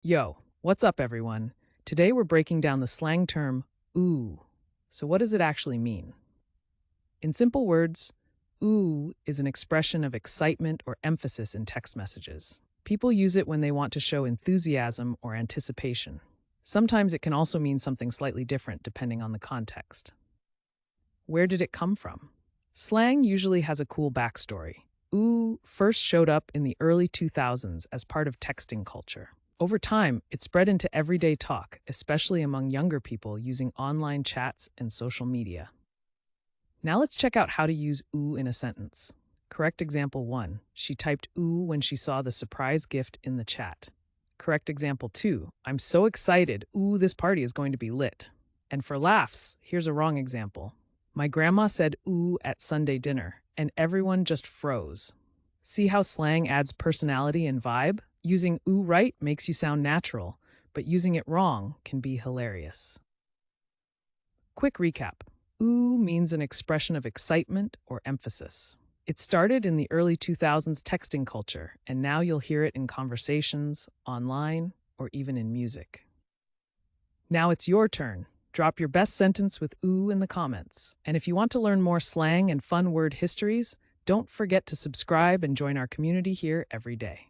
Yo, what's up, everyone? Today we're breaking down the slang term ooh. So, what does it actually mean? In simple words, ooh is an expression of excitement or emphasis in text messages. People use it when they want to show enthusiasm or anticipation. Sometimes it can also mean something slightly different depending on the context. Where did it come from? Slang usually has a cool backstory. Ooh first showed up in the early 2000s as part of texting culture. Over time, it spread into everyday talk, especially among younger people using online chats and social media. Now let's check out how to use ooh in a sentence. Correct example 1. She typed ooh when she saw the surprise gift in the chat. Correct example 2. I'm so excited. Ooh, this party is going to be lit. And for laughs, here's a wrong example. My grandma said ooh at Sunday dinner, and everyone just froze. See how slang adds personality and vibe? Using ooh right makes you sound natural, but using it wrong can be hilarious. Quick recap. Ooh means an expression of excitement or emphasis. It started in the early 2000s texting culture, and now you'll hear it in conversations, online, or even in music. Now it's your turn. Drop your best sentence with ooh in the comments. And if you want to learn more slang and fun word histories, don't forget to subscribe and join our community here every day.